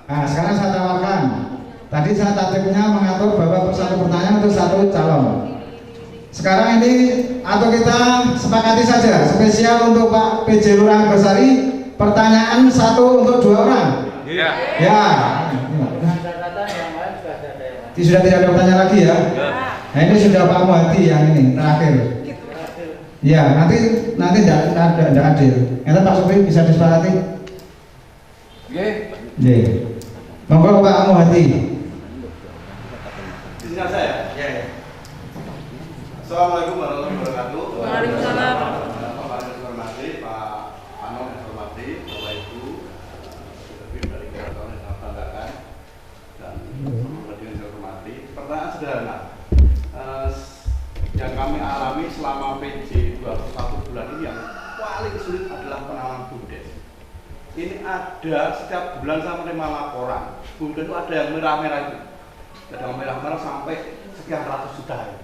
Nah, sekarang saya tawarkan. Tadi saya tatipnya mengatur bahwa satu pertanyaan untuk satu calon. Sekarang ini atau kita sepakati saja spesial untuk Pak PJ Lurah Anggosari, pertanyaan satu untuk 2 orang. Iya. Ya. Sudah tidak ada pertanyaan lagi ya. Nah ini sudah Pak Muhadi yang ini terakhir. Ya nanti tidak adil. Nanti Pak Supri bisa disepakati. Oke. Monggo Pak Muhadi. Izinkan saya. Ya. Assalamualaikum warahmatullahi wabarakatuh. Waalaikumsalam. Bapak yang saya hormati, Pak Anong yang saya hormati, Bapak Ibu, dari Keraton yang saya banggakan, dan Bapak yang saya hormati. Pertanyaan sederhana, yang kami alami selama PJ 21 bulan ini yang paling sulit adalah penanganan BUMDes. Ini ada setiap bulan saya menerima laporan, BUMDes itu ada yang merah-merah itu, ada yang merah-merah sampai sekian ratus juta.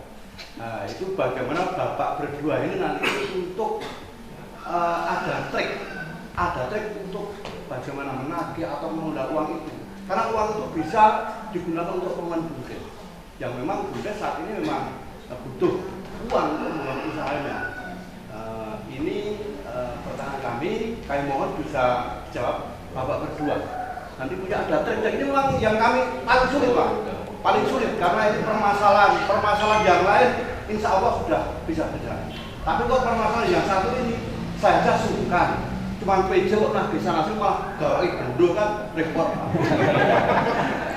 Nah itu bagaimana Bapak berdua ini nanti untuk ada trik untuk bagaimana menagih atau menunda uang itu, karena uang itu bisa digunakan untuk pengembangan BUMDes yang memang BUMDes saat ini memang butuh uang untuk membangun usahanya. Ini pertanyaan kami mohon bisa jawab Bapak berdua. Nanti punya ada trik, ini memang yang kami paling sulit Pak, paling sulit karena ini permasalahan yang lain insya Allah sudah bisa berjalan. Tapi kok permasalahan yang satu ini saya aja sungkan, cuma PJ kok nagih sana sini malah gawai bodoh kan repot.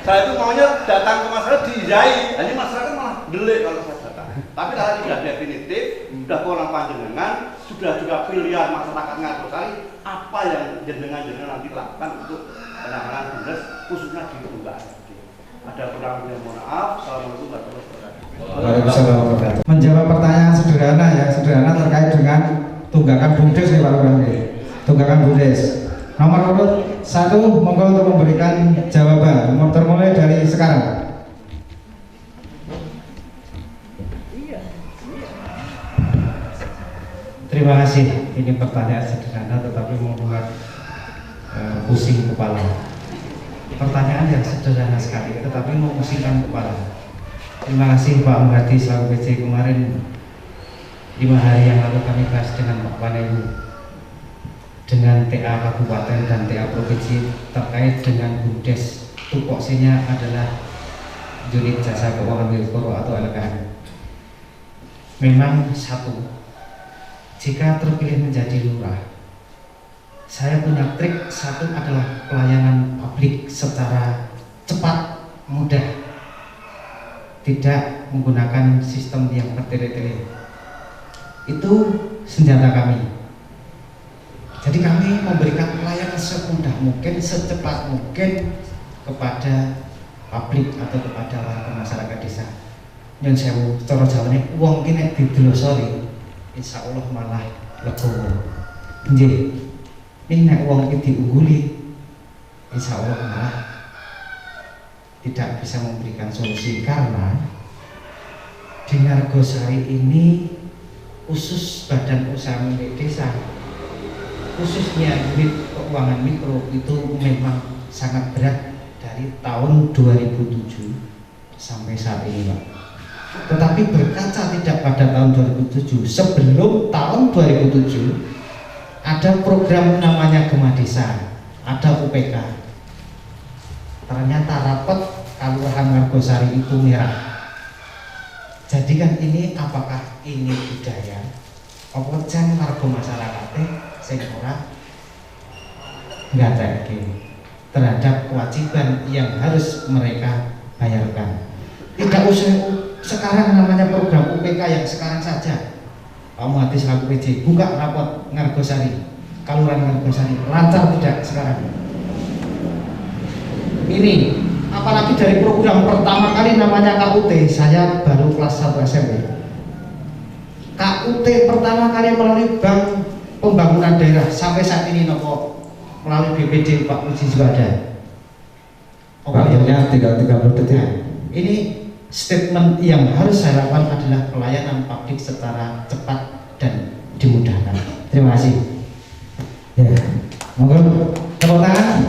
Saya itu maunya datang ke masyarakat diizai, ini masyarakat malah delik kalau saya datang. Tapi kalau sudah definitif, sudah kurang panjenengan, sudah juga pilihan masyarakat Anggosari, apa yang jenengan nanti lakukan untuk penanganan BUMDes khususnya di Tunggakan. Ada kurang lebih mohon maaf. Assalamualaikum warahmatullahi wabarakatuh. Menjawab pertanyaan sederhana terkait dengan tunggakan BUMDes nih Pak Lurah. Tunggakan BUMDes. Nomor urut 1 monggo untuk memberikan jawaban. Termulai dari sekarang. Terima kasih. Ini pertanyaan sederhana tetapi membuat pusing kepala. Pertanyaan yang sederhana sekali tetapi memusingkan kepala. Terima kasih Pak Muhadi selaku PJ kemarin 5 hari yang lalu kami bahas dengan Pak Panewu, dengan TA Kabupaten dan TA Provinsi terkait dengan BUMDes. Tupoksinya adalah unit jasa keuangan Wilkoro atau LKM. Memang satu, jika terpilih menjadi lurah, saya punya trik. Satu adalah pelayanan publik secara cepat, mudah, tidak menggunakan sistem yang bertele-tele. Itu senjata kami. Jadi kami memberikan pelayanan semudah mungkin, secepat mungkin kepada publik atau kepada warga masyarakat desa. Yang saya cara jawane wong ki nek didelosori insya Allah malah legowo. Nggih. Ini nek wong iki diungguli insya Allah malah tidak bisa memberikan solusi, karena di Anggosari ini khusus badan usaha milik desa, khususnya unit keuangan mikro itu memang sangat berat dari tahun 2007 sampai saat ini Pak. Tetapi berkaca tidak pada tahun 2007, sebelum tahun 2007 ada program namanya Gema Desa, ada UPK. Ternyata rapot Kelurahan Anggosari itu merah. Jadi kan ini apakah ini budaya? Apa jan warga masyarakatnya sing ora ngateke terhadap kewajiban yang harus mereka bayarkan. Tidak usah sekarang namanya program UPK yang sekarang saja. Pak Muhadi selaku PJ buka rapot Anggosari, Kelurahan Anggosari, lancar tidak sekarang? Ini apalagi dari program pertama kali namanya KUT, saya baru kelas 1 SMP. KUT pertama kali melalui Bank Pembangunan Daerah sampai saat ini nopo melalui BPD Pak Puji juga ada. Waktunya tinggal 30 detik. Ini statement yang harus saya lakukan adalah pelayanan publik secara cepat dan dimudahkan. Terima kasih. Ya, monggo tepuk tangan.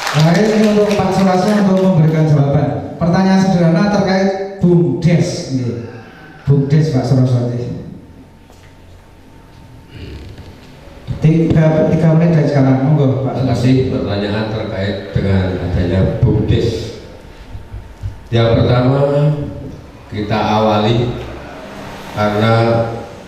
Baik, ini untuk Pak Surasa untuk memberikan jawaban. Pertanyaan sederhana terkait BUMDes. BUMDes Pak Surasa. 3 menit dari sekarang, monggo Pak. Terima kasih. Pertanyaan terkait dengan adanya BUMDes. Yang pertama kita awali karena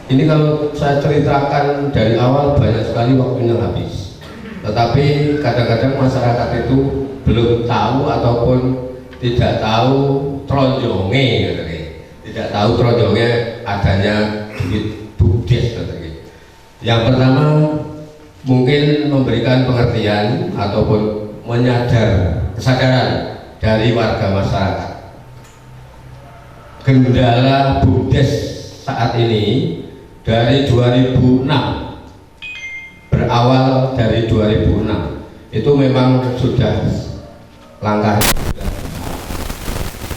ini kalau saya ceritakan dari awal banyak sekali waktunya habis. Tetapi kadang-kadang masyarakat itu belum tahu ataupun tidak tahu tronjonge, tidak tahu tronjonge adanya duit BUMDes. Yang pertama mungkin memberikan pengertian ataupun kesadaran dari warga masyarakat. Kendala BUMDes saat ini dari 2006, berawal dari 2006 itu memang sudah langkah,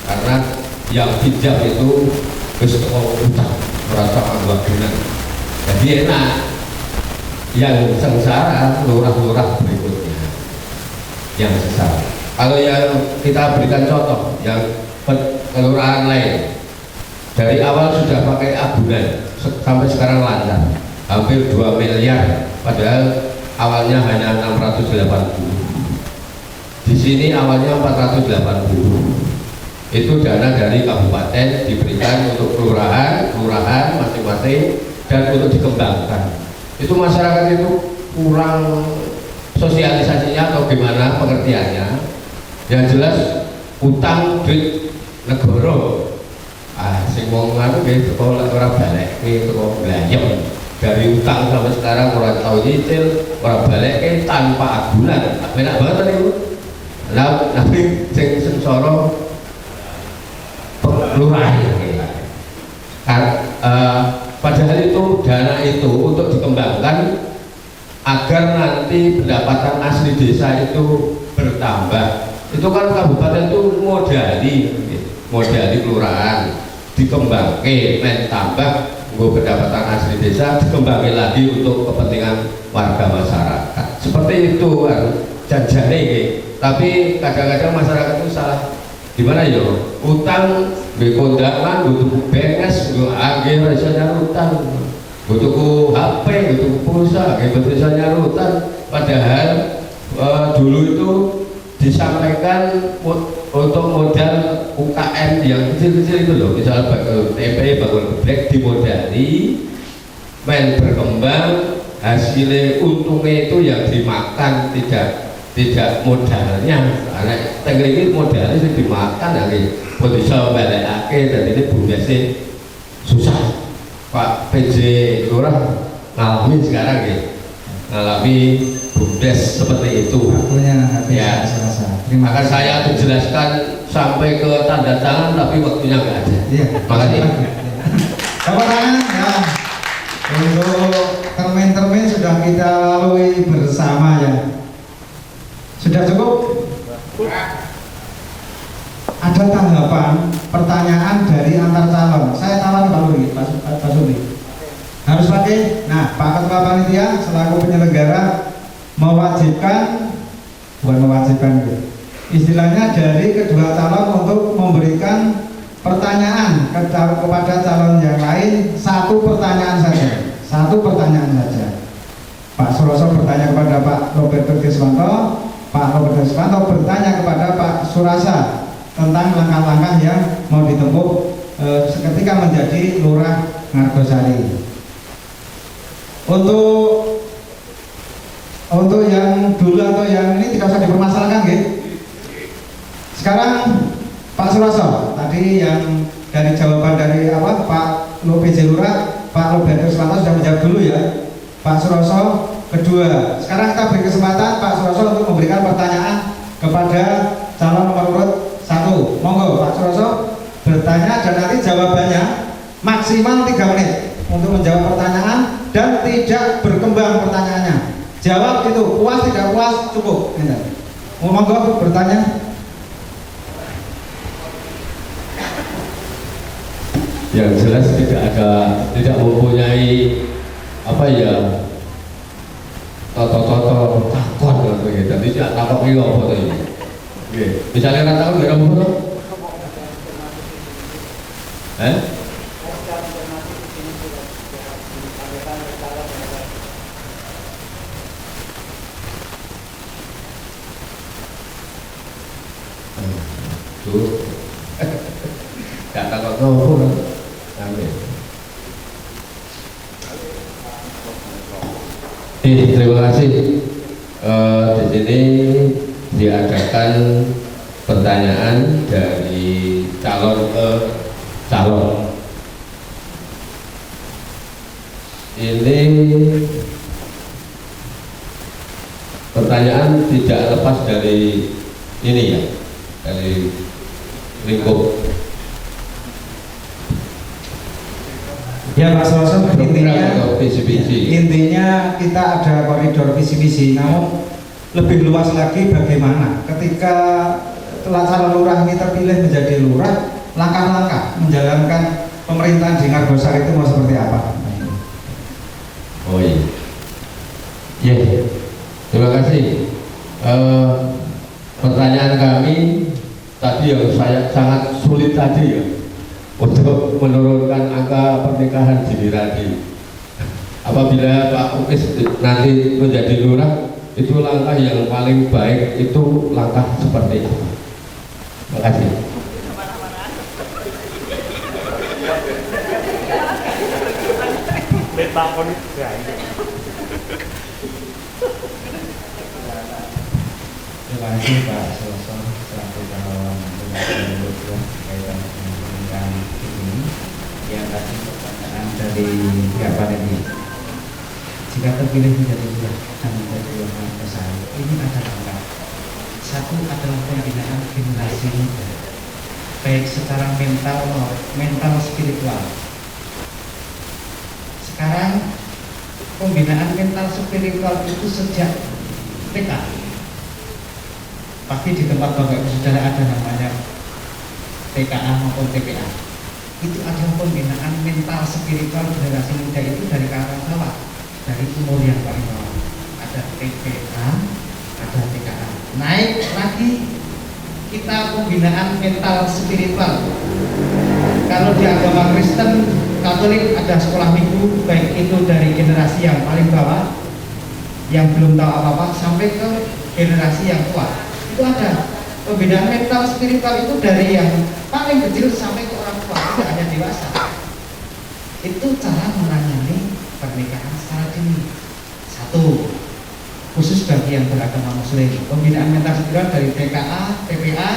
karena yang pinjam itu utang merasa anggap benar, jadi enak. Yang sengsara lurah-lurah berikutnya yang sengsara. Kalau yang kita berikan contoh yang kelurahan lain dari awal sudah pakai agunan sampai sekarang lancar hampir 2 miliar, padahal awalnya hanya 680. Di sini awalnya 480. Itu dana dari kabupaten diberikan untuk kelurahan masing-masing dan untuk dikembangkan. Itu masyarakat itu kurang sosialisasinya atau gimana pengertiannya. Yang jelas utang duit negara. Sing wong anu nggih teko ora balik teko blayem. Dari utang sampai sekarang ora tau nyicil, ora balik tanpa agunan. Enak banget niku. Lah tapi sing sengsara lurah. Padahal itu dana itu untuk dikembangkan agar nanti pendapatan asli desa itu bertambah. Itu kan kabupaten itu modali kelurahan dikembangkan, men tambah pendapatan asli desa dikembangkan lagi untuk kepentingan warga masyarakat. Seperti itu kan janjane. Tapi kadang-kadang masyarakat itu salah. Gimana ya? Utang di kondangan, butuh benges, agen rasanya utang, butuh HP, butuh pulsa, butuh rasanya utang. Padahal dulu itu disampaikan untuk modal UKM yang kecil-kecil itu loh, misalnya tempe, bakul geblek dimodali, main berkembang, hasilnya untungnya itu yang dimakan tidak modalnya. Karena teknik modalnya itu dimakan lagi, bisa balekake dan ini BUMDesnya susah. Pak PJ Lurah ngalamin sekarang ya, ngalami BUMDes seperti itu. Ya, maka saya menjelaskan sampai ke tanda tangan tapi waktunya nggak ada. Iya. Makasih. Tepuk tangan ya. Untuk termin-termin sudah kita lalui bersama ya. Sudah cukup? Ada tanggapan, pertanyaan dari antar calon. Saya tawan Pak Suli. Harus pakai. Nah, Pak Ketua Panitia selaku penyelenggara bukan mewajibkan, istilahnya dari kedua calon untuk memberikan pertanyaan kepada calon yang lain, satu pertanyaan saja. Pak Suroso bertanya kepada Pak Roberto Deswanto, Pak Roberto Deswanto bertanya kepada Pak Surasa tentang langkah-langkah yang mau ditempuh ketika menjadi Lurah Ngargosari. Untuk yang dulu atau yang ini tidak usah dipermasalahkan, gitu. Sekarang Pak Suroso tadi yang dari jawaban dari Pak PJ Lurah, Pak Roberto Deswanto sudah menjawab dulu ya. Pak Suroso kedua. Sekarang kita beri kesempatan Pak Suroso untuk memberikan pertanyaan kepada calon nomor urut 1. Monggo Pak Suroso bertanya dan nanti jawabannya maksimal 3 menit untuk menjawab pertanyaan dan tidak berkembang pertanyaannya. Jawab itu puas tidak puas cukup. Monggo bertanya. Yang jelas tidak mempunyai toto takon nggih. Dadi sak takoki apa to iki? Nggih. Misale ora tahu nggih apa to? Tuh. Gak takut apa. Amin. Terima kasih. Di sini diadakan pertanyaan dari calon ke calon. Ini pertanyaan tidak lepas dari ini ya, dari lingkup. Ya Pak Suroso, visi-visi. intinya kita ada koridor visi-visi, namun lebih luas lagi bagaimana ketika calon lurah ini terpilih menjadi lurah, langkah-langkah menjalankan pemerintahan di Ngargosari itu mau seperti apa? Oh iya. Ya, terima kasih. Pertanyaan kami tadi yang saya sangat sulit tadi ya, untuk menurunkan angka pernikahan dini tadi. Apabila Pak Ukis nanti menjadi lurah, itu langkah yang paling baik, itu langkah seperti itu. Terima kasih. Terima kasih Pak Suroso selaku calon pemilihan kaitan dengan pemerintahan ini. Yang tadi pertanyaan dari pihak ini, jika terpilih menjadi lurah dan menjadi lurah besar, ini ada langkah. Satu adalah pembinaan generasi muda, baik secara mental spiritual. Sekarang pembinaan mental spiritual itu sejak TK. Pasti di tempat Bapak Ibu Saudara ada namanya TKA maupun TPA. Itu adalah pembinaan mental spiritual generasi muda itu dari kalangan bawah, dari umur yang paling bawah. Ada TPA, ada TKA. Naik lagi kita pembinaan mental spiritual. Kalau di agama Kristen Katolik ada sekolah minggu, baik itu dari generasi yang paling bawah yang belum tahu apa-apa sampai ke generasi yang tua. Itu ada pembinaan mental spiritual itu dari yang paling kecil sampai ke orang tua, tidak hanya dewasa. Itu cara menangani pernikahan secara dini. Satu, khusus bagi yang beragama Muslim, pembinaan mental spiritual dari TKA, TPA,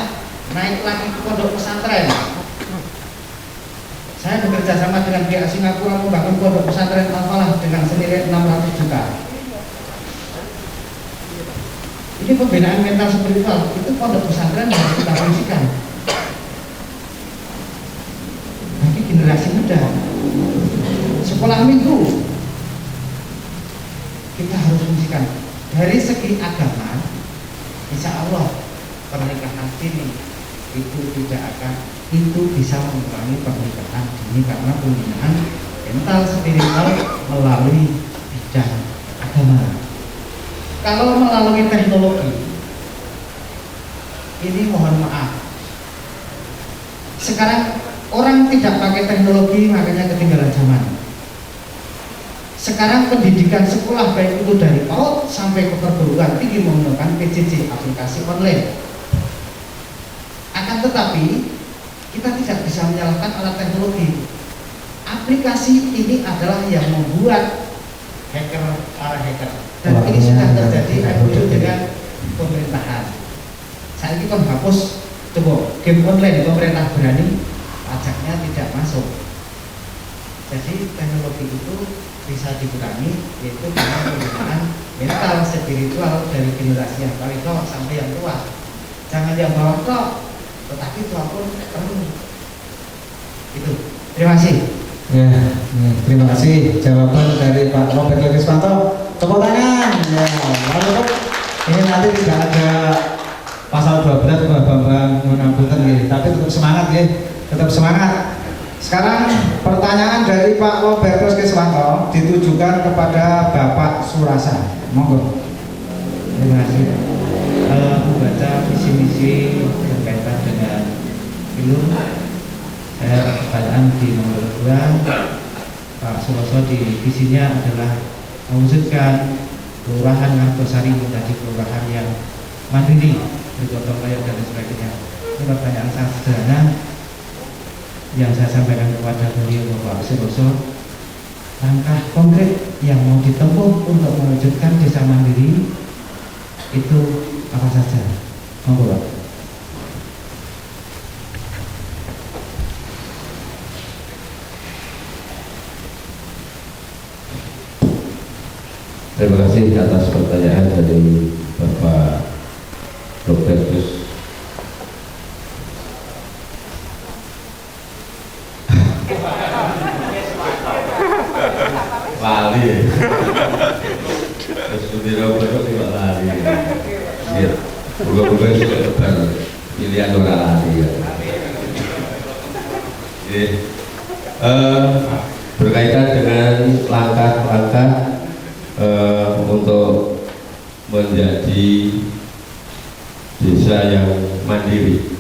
naik lagi ke pondok pesantren. Saya bekerja sama dengan pihak Singapura membangun pondok pesantren Al-Falah dengan senilai 600 juta. Ini pembinaan mental spiritual, itu pondok pesantren harus kita fungsikan bagi generasi muda. Sekolah minggu kita harus fungsikan. Dari segi agama, insya Allah pernikahan dini itu tidak akan, itu bisa mengurangi pernikahan dini karena pembinaan mental spiritual melalui bidang agama. Kalau melalui teknologi, ini mohon maaf. Sekarang orang tidak pakai teknologi, makanya ketinggalan zaman. Sekarang pendidikan sekolah baik itu dari PAUD sampai ke perguruan tinggi menggunakan PJJ, aplikasi online. Akan tetapi kita tidak bisa menyalahkan alat teknologi. Aplikasi ini adalah yang membuat para hacker. Dan ini sudah terjadi evolusi dengan pemerintahan. Saat ini kan hapus coba game online, pemerintah berani pajaknya tidak masuk. Jadi teknologi itu bisa dikurangi, yaitu dengan penggunaan mental spiritual dari generasi yang paling bawah sampai yang tua. Jangan yang bawah tok, tetapi tua pun perlu. Itu. Terima kasih. Ya, terima kasih jawaban dari Pak Robert Lekiswanto. Tepuk tangan. Ya, lalu ini nanti tidak ada pasal 12 Mbak Bambang Munabuten ya, tapi tetap semangat ya, tetap semangat. Sekarang pertanyaan dari Pak Robert Lekiswanto ditujukan kepada Bapak Surasa. Monggo. Terima kasih. Membaca visi misi berkaitan dengan film, saya pertanyaan di nomor 2, Pak Suroso di visinya adalah mewujudkan Kelurahan Argosari menjadi kelurahan yang mandiri, bergotong royong dan sebagainya. Ini pertanyaan sangat sederhana yang saya sampaikan kepada beliau Bapak Suroso. Langkah konkret yang mau ditempuh untuk mewujudkan desa mandiri itu apa saja? Monggo Pak. Terima kasih atas pertanyaan dari Bapak Dr. Gus. Lali. Terus bendera baru juga lali. Iya. Bukan sudah lebar pilihan orang lali ya. Berkaitan dengan langkah-langkah untuk menjadi desa yang mandiri,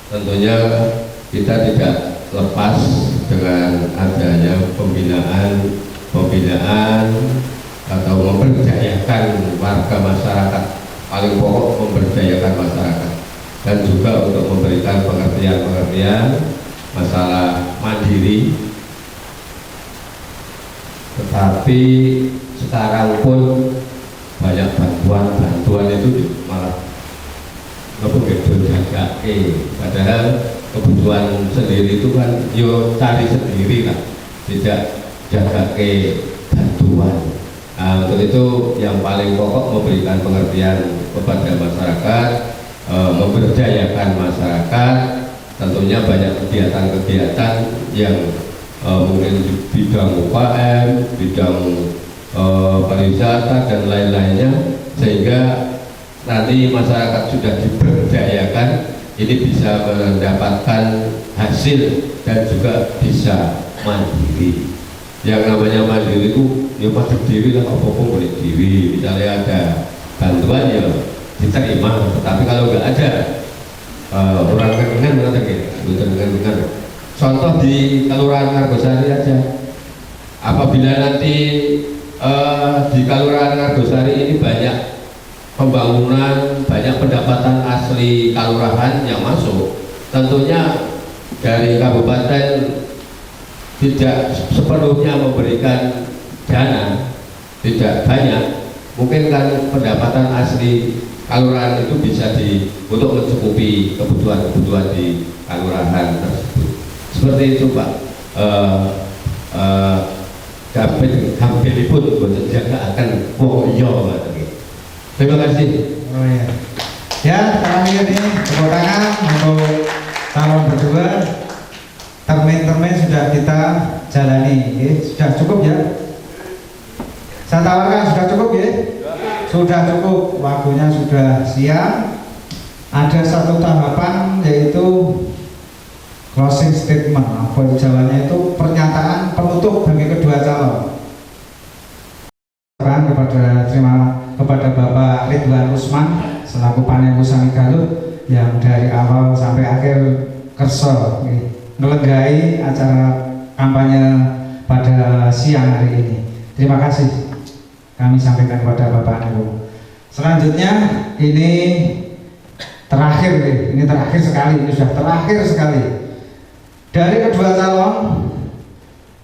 tentunya kita tidak lepas dengan adanya pembinaan atau memberdayakan warga masyarakat, paling pokok memberdayakan masyarakat, dan juga untuk memberikan pengertian masalah mandiri. Tetapi sekarang pun banyak bantuan itu malah begitu jaga padahal kebutuhan sendiri itu kan yo cari sendiri lah, tidak jaga bantuan. Nah, untuk itu yang paling pokok memberikan pengertian kepada masyarakat, memberdayakan masyarakat. Tentunya banyak kegiatan-kegiatan yang mungkin di bidang UKM, bidang pariwisata dan lain-lainnya, sehingga nanti masyarakat sudah diberdayakan, ini bisa mendapatkan hasil dan juga bisa mandiri. Yang namanya mandiri itu ya mandiri diri lah, apa-apa boleh diri. Misalnya ada bantuan ya diterima, tetapi kalau nggak ada orang kengan contoh di Kelurahan Argosari aja, apabila nanti di Kelurahan Argosari ini banyak pembangunan, banyak pendapatan asli kelurahan yang masuk, tentunya dari kabupaten tidak sepenuhnya memberikan dana, tidak banyak, mungkin kan pendapatan asli kelurahan itu bisa untuk mencukupi kebutuhan di kelurahan tersebut. Seperti itu Pak. Hampir pun jaga akan woyo. Terima kasih. Oh ya. Ya, terakhir ini tepuk tangan untuk calon berdua. Termin sudah kita jalani, sudah cukup ya. Saya tawarkan sudah cukup ya. Sudah cukup, waktunya sudah siang. Ada satu tahapan yaitu closing statement. Apa jawabannya itu pernyataan penutup bagi kedua calon. Kepada Bapak Ridwan Usman selaku Panebu Sami Galuh yang dari awal sampai akhir kerso ngelegai acara kampanye pada siang hari ini. Terima kasih kami sampaikan kepada Bapak Panebu. Selanjutnya ini terakhir sekali, ini sudah terakhir sekali. Dari kedua calon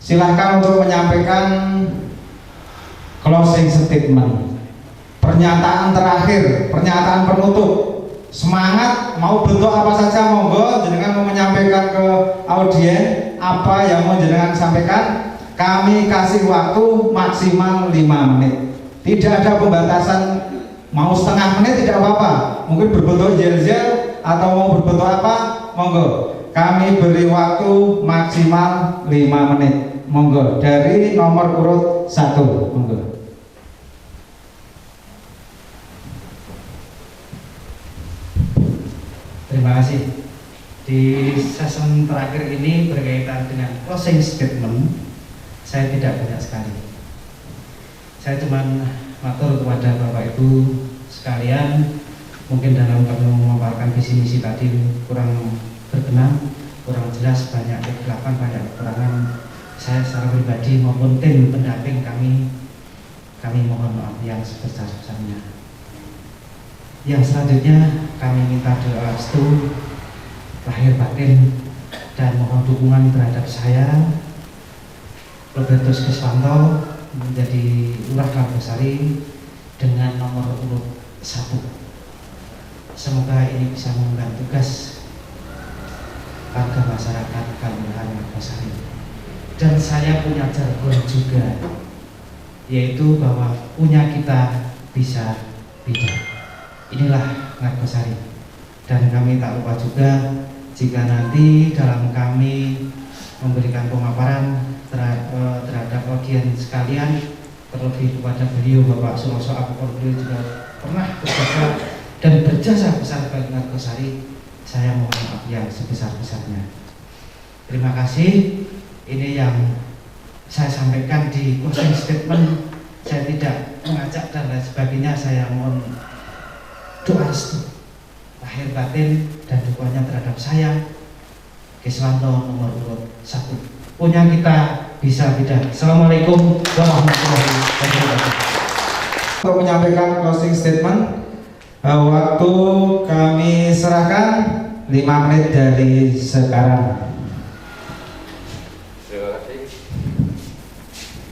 silahkan untuk menyampaikan closing statement, pernyataan terakhir, pernyataan penutup. Semangat, mau bentuk apa saja monggo, jenengan mau menyampaikan ke audien apa yang mau jenengan sampaikan, kami kasih waktu maksimal 5 menit. Tidak ada pembatasan, mau setengah menit tidak apa-apa, mungkin berbentuk gel-gel atau mau berbentuk apa, monggo. Kami beri waktu maksimal 5 menit. Monggo, dari nomor urut 1, monggo. Terima kasih. Di season terakhir ini berkaitan dengan closing statement, saya tidak banyak sekali. Saya cuma matur kepada Bapak Ibu sekalian, mungkin dalam memaparkan visi misi tadi kurang berkenan, kurang jelas, banyak kegelapan, banyak kekurangan. Saya secara pribadi maupun tim pendamping kami mohon maaf yang sebesar-besarnya. Yang selanjutnya kami minta doa restu lahir batin dan mohon dukungan terhadap saya Robertus Kiswanto menjadi Lurah Ngargosari dengan nomor urut 1. Semoga ini bisa mengemban tugas warga masyarakat Kelurahan Ngargosari. Dan saya punya jargon juga, yaitu bahwa punya kita bisa beda. Inilah Ngargosari. Dan kami tak lupa juga jika nanti dalam kami memberikan pemaparan terhadap audiens sekalian, terlebih kepada beliau Bapak Suroso Apokor, beliau juga pernah berjasa dan berjasa besar bagi Ngargosari. Saya mohon maaf yang sebesar-besarnya. Terima kasih. Ini yang saya sampaikan di closing statement. Saya tidak mengajak dan lain sebagainya. Saya mohon doa restu lahir batin dan dukungannya terhadap saya Kiswanto nomor urut 1. Punya kita bisa beda. Assalamualaikum warahmatullahi wabarakatuh. Untuk menyampaikan closing statement, waktu kami serahkan 5 menit dari sekarang.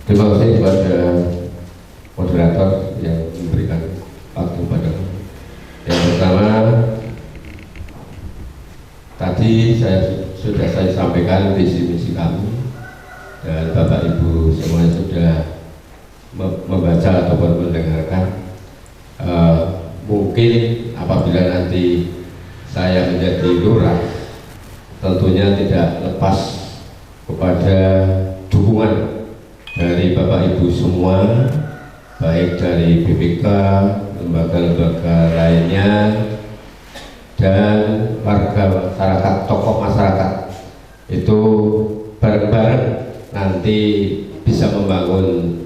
Terima kasih kepada moderator yang memberikan waktu padamu. Yang pertama, tadi sudah saya sampaikan visi misi kami dan Bapak Ibu semuanya sudah membaca ataupun mendengarkan. Mungkin apabila nanti saya menjadi lurah, tentunya tidak lepas kepada dukungan dari Bapak Ibu semua, baik dari BPK, lembaga-lembaga lainnya, dan warga masyarakat, tokoh masyarakat, itu bareng-bareng nanti bisa membangun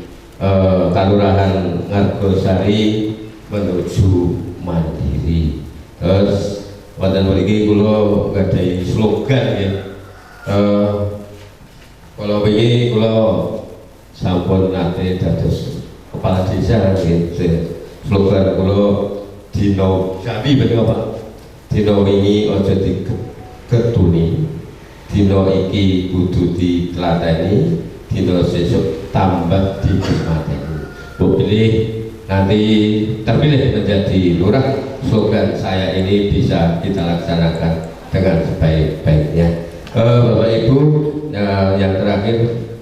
Kelurahan Ngargosari menuju mandiri. Terus wonten mriki kula gadhahi slogan ya. Kalau begini kula sampun nate dados kepala desa nggih. Slogan kula dino Jambi betul Pak. Dino wingi aja digetuni. Dino iki kudu ditlateni, dino sesuk tambah dinikmati. Bu pilih nanti terpilih menjadi lurah, slogan saya ini bisa kita laksanakan dengan sebaik-baiknya. Bapak Ibu, yang terakhir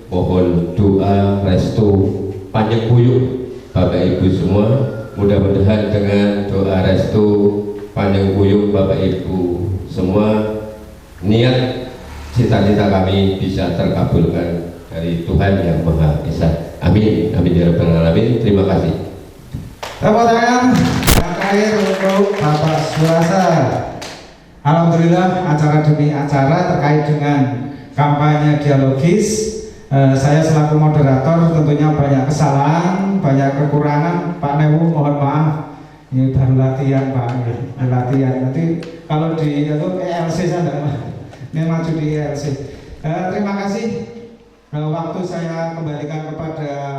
mohon doa restu panjang buyung Bapak Ibu semua. Mudah-mudahan dengan doa restu panjang buyung Bapak Ibu semua, niat cita-cita kami bisa terkabulkan dari Tuhan yang Maha Esa. Amin, amin ya rabbal alamin. Terima kasih. Tepuk tangan yang terakhir untuk Bapak Suasa. Alhamdulillah, acara demi acara terkait dengan kampanye dialogis, saya selaku moderator tentunya banyak kesalahan, banyak kekurangan. Pak Newu mohon maaf, ini baru latihan Pak, baru latihan. Nanti kalau di ELC saya ini maju di ELC. Terima kasih. Waktu saya kembalikan kepada